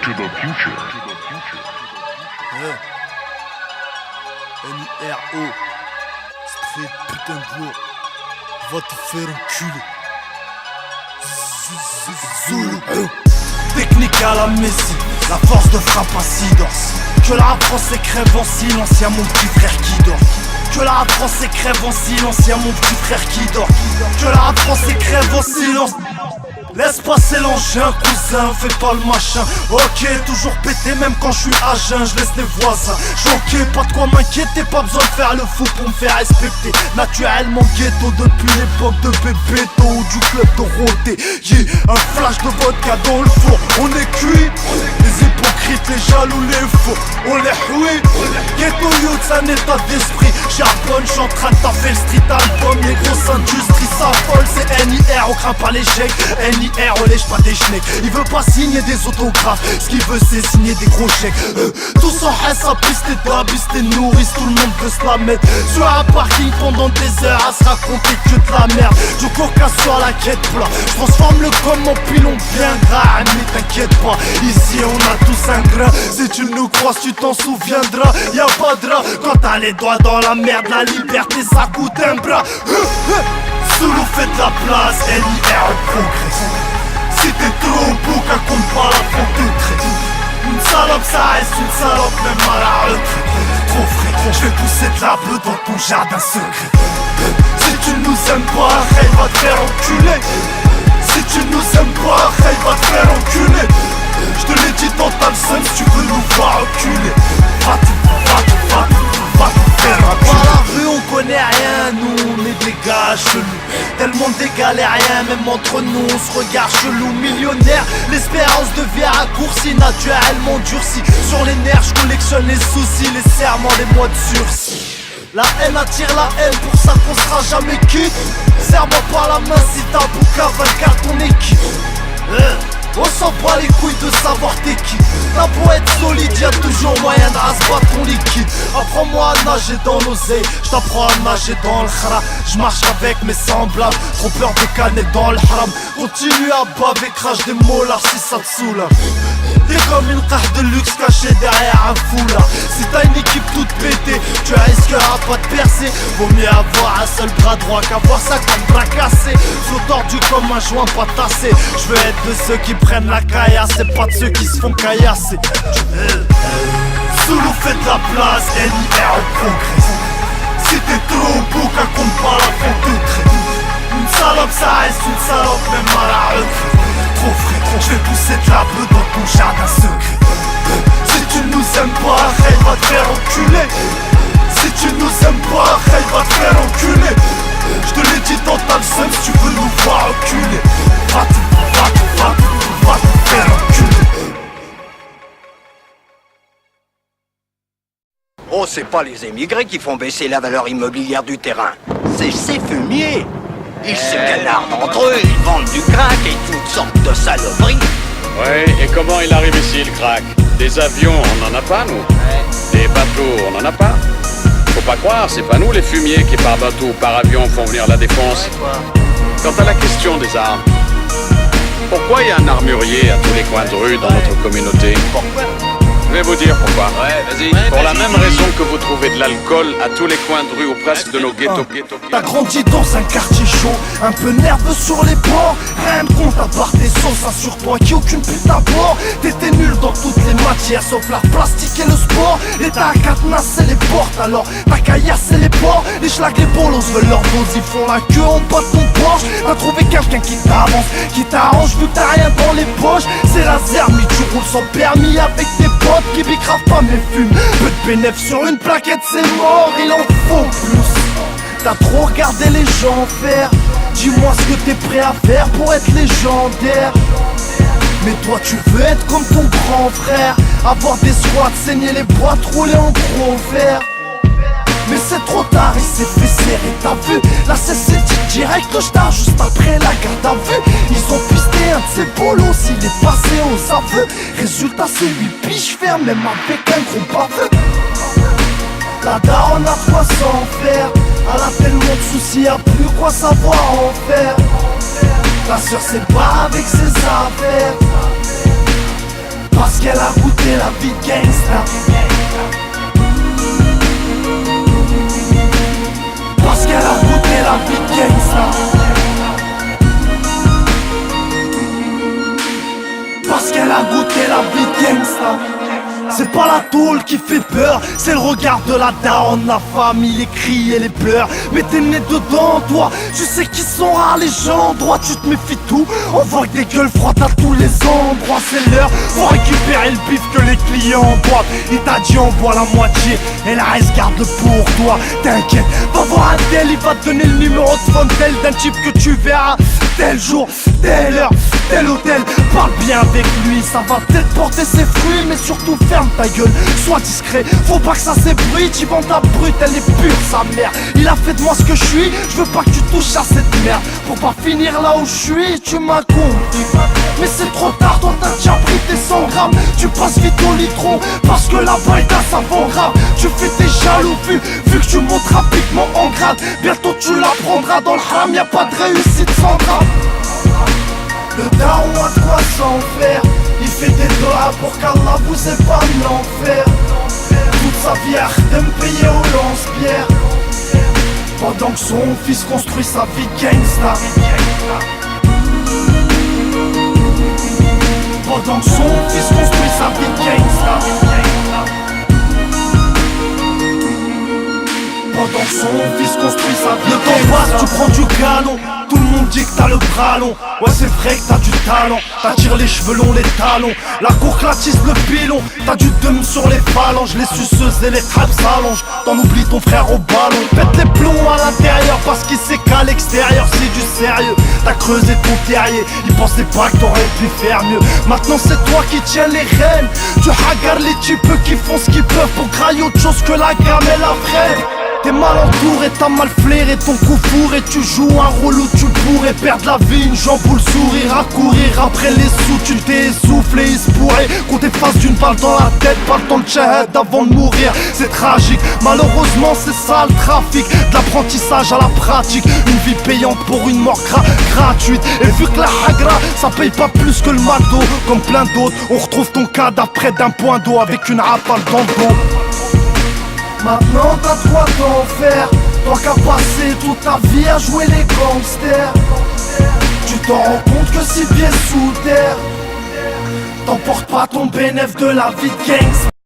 To the future. N-I-R-O Street putain de lourd. Va te faire enculer. Zulu. Technique à la Messi, la force de frappe à Sidor. Que la rap français crève en silence, y'a mon petit frère qui dort. Que la rap français crève en silence, y'a mon petit frère qui dort. Que la rap français crève en silence. Laisse passer l'engin, cousin, fais pas le machin. Ok, toujours pété même quand je suis à jeun, je laisse les voisins choqués, pas de quoi m'inquiéter, pas besoin de faire le fou pour me faire respecter. Naturellement ghetto depuis l'époque de Bébéto ou du club Dorothée. Yeah, un flash de vodka dans le four, on est cuit. Les hypocrites, les jaloux, les faux, on les rouille. Ghetto youth, c'est un état d'esprit. Charbonne, j'suis en train de taffer le street album. Les grosses industries, ça vole, c'est N.I.R. On craint pas l'échec. N.I.R. on lèche pas des schnecks. Il veut pas signer des autographes, ce qu'il veut c'est signer des gros chèques. Tous en haisse à piste et d'abus, t'es nourrice, tout le monde veut se la mettre. Sur un parking pendant des heures à se raconter que de la merde. Du coca sur la quête plat, j'transforme le com en pilon bien gras. Mais t'inquiète pas, ici on a tous un grain. Si tu nous croises tu t'en souviendras. Y'a pas de drap, quand t'as les doigts dans la merde, la liberté ça coûte un bras. Zulu fait de la place, N.I.R. progresse. Si t'es trop beau qu'à compte pas la faute de trait. Une salope ça reste une salope même à la retraite. Trop frais, je vais pousser de la bleue dans ton jardin secret. Si tu nous aimes pas, il va te faire enculer. Si tu nous aimes pas, il va te faire enculer. Je te l'ai dit dans ta leçon, si tu veux nous voir reculer. Va te faire enculer. Dans la rue on connaît rien, nous on est des gars chelous. Tellement des galériens, même entre nous on se regarde chelou. Millionnaire, l'espérance de vie raccourcie, naturellement durcie. Sur les nerfs je collectionne les soucis, les serments, les mois de sursis. La haine attire la haine, pour ça qu'on sera jamais quitte. Serre-moi par la main si t'as bouquin 24 ton équipe. On s'en bat les couilles de savoir t'es qui. T'as beau être solide, y'a toujours moyen de rasbattre ton liquide. Apprends-moi à nager dans l'oseille, j't'apprends à nager dans le khara. J'marche avec mes semblables, trop peur de canner dans le haram. Continue à baver, crache des molars si ça te soulage. T'es comme une carte de luxe cachée derrière un foulard. Si t'as une équipe toute pétée, tu risqueras pas de percer. Vaut mieux avoir un seul bras droit qu'avoir 50 bras cassés. Flot tordu comme un joint pas tassé. Je veux être de ceux qui prennent la caillasse, c'est pas de ceux qui se font caillasser. Zulu fait de la place, N.I.R. progresse. Si t'es trop beau qu'à compte pas la faute de trait. Une salope ça reste une salope même à la retraite. Trop frais, je vais pousser de la bleue dans ton jardin secret. Si tu nous aimes pas, il va te faire enculer. Si tu nous aimes pas, il va te faire enculer. Je te l'ai dit dans ta leçon, si tu veux nous voir reculer. Va te faire enculer. Oh, c'est pas les émigrés qui font baisser la valeur immobilière du terrain. C'est ces fumiers. Ils se canardent entre eux, ils vendent du crack et toutes sortes de saloperies. Ouais, et comment il arrive ici le crack? Des avions, on n'en a pas nous. Des bateaux, on n'en a pas. Faut pas croire, c'est pas nous les fumiers qui par bateau ou par avion font venir la défense. Quant à la question des armes, pourquoi il y a un armurier à tous les coins de rue dans notre communauté? Pourquoi? Je vais vous dire pourquoi. Ouais, vas-y. Pour la même raison que vous trouvez de l'alcool à tous les coins de rue ou presque de nos ghettos. T'as grandi dans un quartier chaud, un peu nerveux sur les bords. Rien de compte à part tes sauces, assure-toi qu'il n'y a aucune pute à bord. T'étais nul dans toutes les matières sauf l'art plastique et le sport. L'État a cadenassé les portes, alors t'as caillassé les ports. Les schlags, les bolos veulent leur dose, ils font la queue en bas de ton Porsche. T'as trouvé quelqu'un qui t'avance, qui t'arrange vu que t'as rien dans les poches. C'est la zermie, tu roules sans permis avec tes potes qui bicravent pas mes fumes. Peu de bénéf sur une plaquette, c'est mort, il en faut plus. T'as trop regardé les gens faire. Dis-moi ce que t'es prêt à faire pour être légendaire. Mais toi tu veux être comme ton grand frère, avoir des squats, saigner les boîtes, rouler en gros vert. Mais c'est trop tard, il s'est fait serrer, t'as vu? La CC dit direct au star juste après la garde à vue. Ils ont pisté un de ses bolos, il est passé aux aveux. Résultat c'est 8 piges fermes, même avec un gros baveux. La daronne a quoi s'en faire. Elle a tellement de soucis, y'a plus quoi savoir en faire. La sœur c'est pas avec ses affaires. Parce qu'elle a goûté la vie de gangsta. Parce qu'elle a goûté la vie de gangsta. Parce qu'elle a goûté la vie de gangsta. C'est pas la tôle qui fait peur, c'est le regard de la daronne, la famille, les cris et les pleurs. Mais t'es né dedans, toi, tu sais qui sont rares les gens droits, tu te méfies tout. On voit que des gueules froides à tous les endroits, c'est l'heure. Faut récupérer le bif que les clients boivent. Il t'a dit on boit la moitié et la reste garde pour toi. T'inquiète, va voir un tel, il va te donner le numéro de phone tel d'un type que tu verras tel jour, telle heure, tel hôtel. Parle bien avec lui, ça va peut-être porter ses fruits, mais surtout ferme ta gueule, sois discret, faut pas que ça s'ébruite. J'y vends ta brute, elle est pure sa mère. Il a fait de moi ce que je suis, je veux pas que tu touches à cette merde. Pour pas finir là où je suis, tu m'as compris. Mais c'est trop tard, toi t'as déjà pris tes 100 grammes. Tu passes vite au litron, parce que là-bas est un savon grave. Tu fais tes jaloux vu que tu montes rapidement en grade. Bientôt tu l'apprendras, dans le haram y'a pas de réussite sans drame. Le daron a de quoi s'en faire. Il fait des doigts pour qu'Allah vous épargne l'enfer. Toute sa vie à me payer au lance-pierre, pendant que son fils construit sa vie de gangsta. Pendant que son fils construit sa vie de gangsta. Pendant que son fils construit sa vie de gangsta. Le temps passe, tu prends du galon. Tout le monde dit que t'as le bras long. Ouais c'est vrai que t'as du talent. T'attires les cheveux longs, les talons. La courclatisse, le pilon. T'as du dum sur les phalanges. Les suceuses et les trappes s'allongent. T'en oublies ton frère au ballon. Pète les plombs à l'intérieur parce qu'il sait qu'à l'extérieur c'est du sérieux. T'as creusé ton terrier, il pensait pas que t'aurais pu faire mieux. Maintenant c'est toi qui tiens les rênes. Tu hagards les types qui font ce qu'ils peuvent pour grailler autre chose que la gamme et la fraise. T'es mal entouré, t'as mal flairé ton coup four. Et tu joues un rôle où tu pourrais perdre la vie. Une jambe ou le sourire à courir après les sous. Tu t'es essoufflé, il se pourrait qu'on t'efface d'une balle dans la tête. Pas le temps de shahad avant de mourir, c'est tragique. Malheureusement c'est ça le trafic, de l'apprentissage à la pratique. Une vie payante pour une mort gratuite. Et vu que la hagra ça paye pas plus que le McDo, comme plein d'autres, on retrouve ton cadavre près d'un point d'eau avec une rafale dans le dos. Maintenant t'as de quoi t'en faire. Toi qui as passé toute ta vie à jouer les gangsters, tu t'en rends compte que 6 pieds sous terre t'emportes pas ton bénéfice de la vie de gangster.